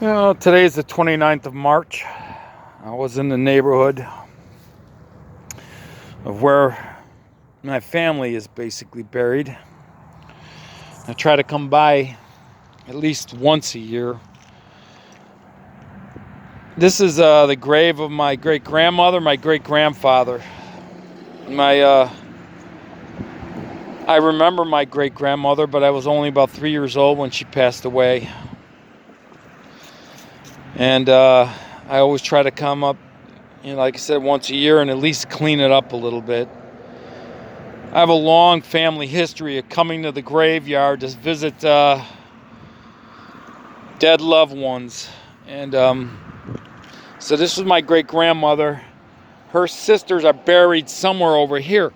Well, today is the 29th of March. I was in the neighborhood of where my family is basically buried. I try to come by at least once a year. This is the grave of my great-grandmother, my great-grandfather. I remember my great-grandmother, but I was only about 3 years old when she passed away. And I always try to come up, like I said, once a year and at least clean it up a little bit. I have a long family history of coming to the graveyard to visit dead loved ones. And so this was my great-grandmother. Her sisters are buried somewhere over here.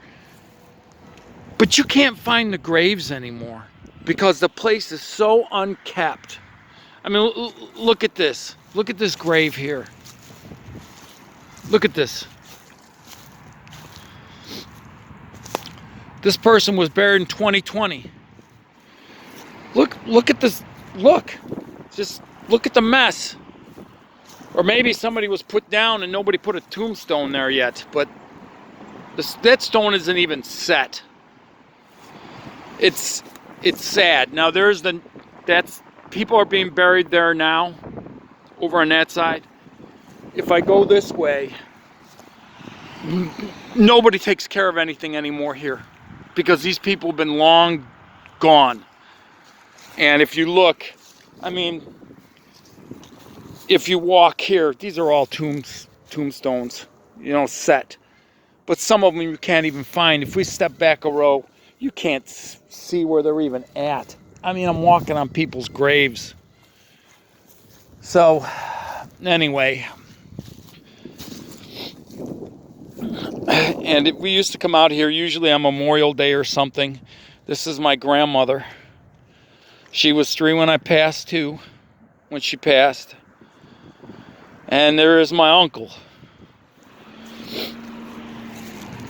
But you can't find the graves anymore because the place is so unkept. I mean, look at this. Look at this grave here. Look at this. This person was buried in 2020. Look at this. Just look at the mess. Or maybe somebody was put down and nobody put a tombstone there yet, but that stone isn't even set. It's sad. Now people are being buried there now, over on that side. If I go this way, nobody takes care of anything anymore here because these people have been long gone. And if you look, I mean, if you walk here, these are all tombstones, set. But some of them you can't even find. If we step back a row, you can't see where they're even at. I mean, I'm walking on people's graves. So, anyway. And we used to come out here usually on Memorial Day or something. This is my grandmother. She was 3 when I passed, 2 when she passed. And there is my uncle.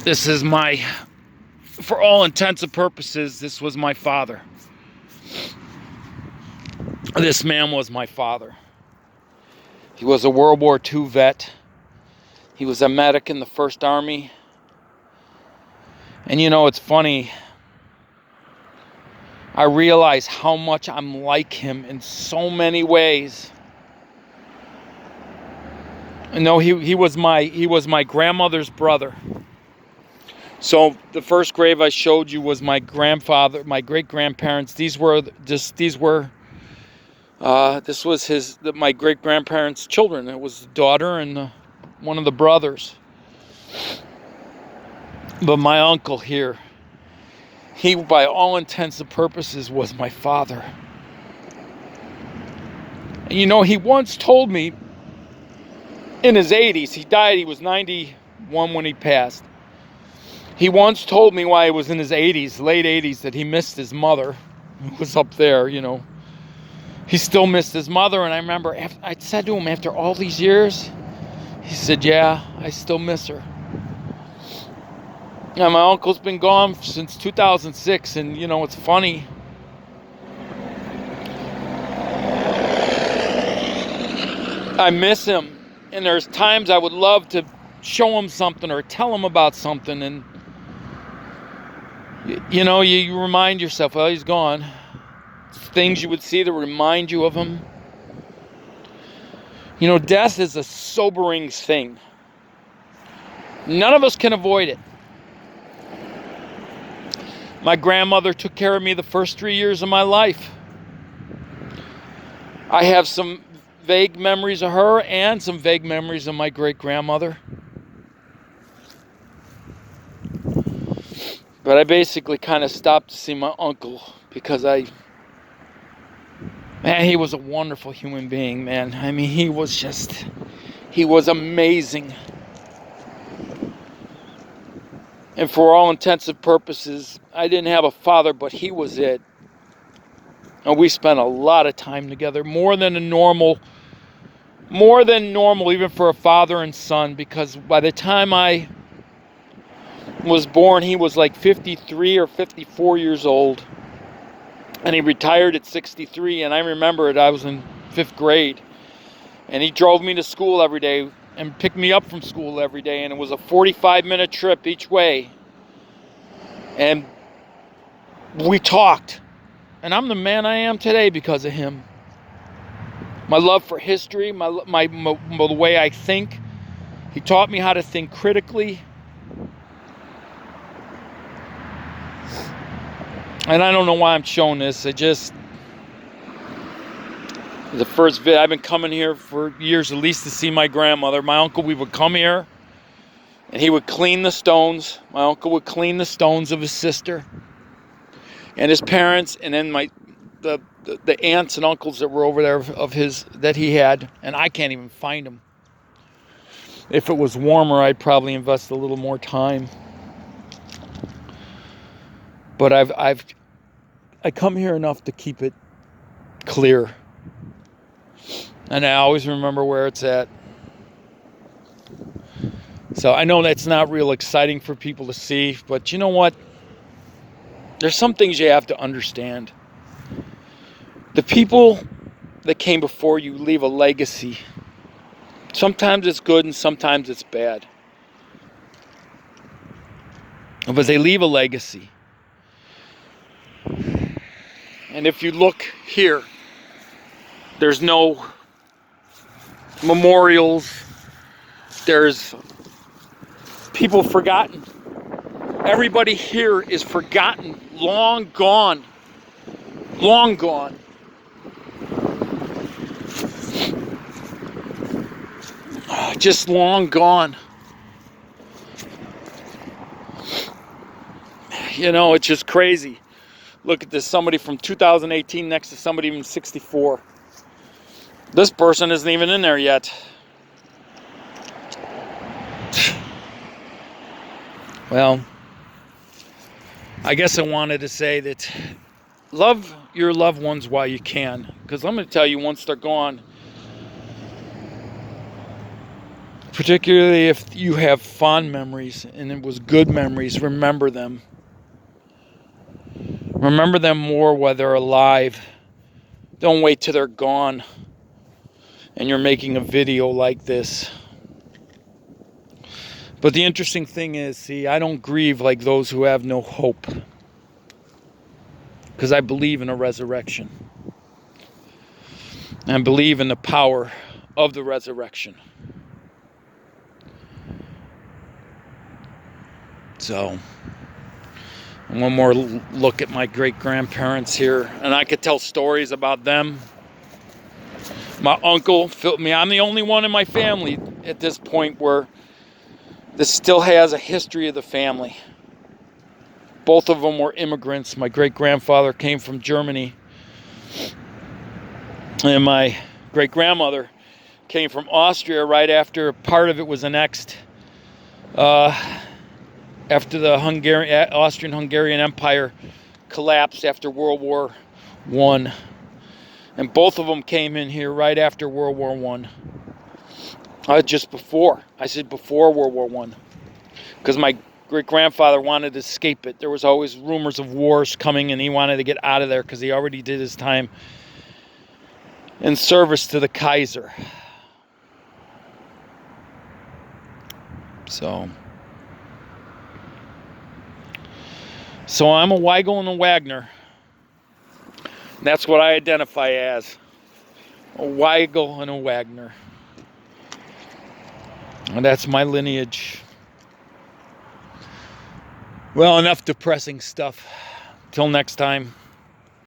This is for all intents and purposes, this was my father. This man was my father. He was a World War II vet. He was a medic in the First Army. And it's funny. I realize how much I'm like him in so many ways. No, he was my grandmother's brother. So the first grave I showed you was my grandfather, my great-grandparents. This was my great-grandparents' children. It was the daughter and one of the brothers. But my uncle here, he, by all intents and purposes, was my father. And he once told me in his 80s, he died, he was 91 when he passed. He once told me while he was in his 80s, late 80s, that he missed his mother, who was up there, He still missed his mother, and I remember I said to him after all these years, he said, yeah, I still miss her. Yeah, my uncle's been gone since 2006, and it's funny. I miss him, and there's times I would love to show him something or tell him about something, and you remind yourself, well, he's gone. Things you would see to remind you of him. Death is a sobering thing. None of us can avoid it. My grandmother took care of me the first 3 years of my life. I have some vague memories of her and some vague memories of my great-grandmother. But I basically kind of stopped to see my uncle because he was a wonderful human being, man. I mean, he was amazing. And for all intents and purposes, I didn't have a father, but he was it. And we spent a lot of time together, more than normal, even for a father and son, because by the time I was born, he was like 53 or 54 years old. And he retired at 63, and I remember it, I was in 5th grade. And he drove me to school every day and picked me up from school every day. And it was a 45-minute trip each way. And we talked. And I'm the man I am today because of him. My love for history, the way I think. He taught me how to think critically. And I don't know why I'm showing this. The first vid, I've been coming here for years at least to see my grandmother. My uncle, we would come here and he would clean the stones. My uncle would clean the stones of his sister and his parents, and then the aunts and uncles that were over there of his that he had, and I can't even find them. If it was warmer, I'd probably invest a little more time. But I come here enough to keep it clear. And I always remember where it's at. So I know that's not real exciting for people to see, but you know what? There's some things you have to understand. The people that came before you leave a legacy. Sometimes it's good and sometimes it's bad. But they leave a legacy. And if you look here, there's no memorials. There's people forgotten. Everybody here is forgotten, long gone. Long gone. Just long gone. You know, it's just crazy. Look at this, somebody from 2018 next to somebody from 64. This person isn't even in there yet. Well, I guess I wanted to say that love your loved ones while you can. Because I'm going to tell you, once they're gone, particularly if you have fond memories and it was good memories, remember them. Remember them more while they're alive. Don't wait till they're gone and you're making a video like this. But the interesting thing is, see, I don't grieve like those who have no hope. Because I believe in a resurrection. And I believe in the power of the resurrection. So, one more look at my great-grandparents here. And I could tell stories about them. My uncle, I'm the only one in my family at this point where this still has a history of the family. Both of them were immigrants. My great-grandfather came from Germany. And my great-grandmother came from Austria right after part of it was annexed. After the Austrian-Hungarian Empire collapsed after World War I. And both of them came in here right after World War I. Just before. I said before World War I. Because my great-grandfather wanted to escape it. There was always rumors of wars coming, and he wanted to get out of there because he already did his time in service to the Kaiser. So I'm a Weigel and a Wagner. And that's what I identify as. A Weigel and a Wagner. And that's my lineage. Well, enough depressing stuff. Till next time.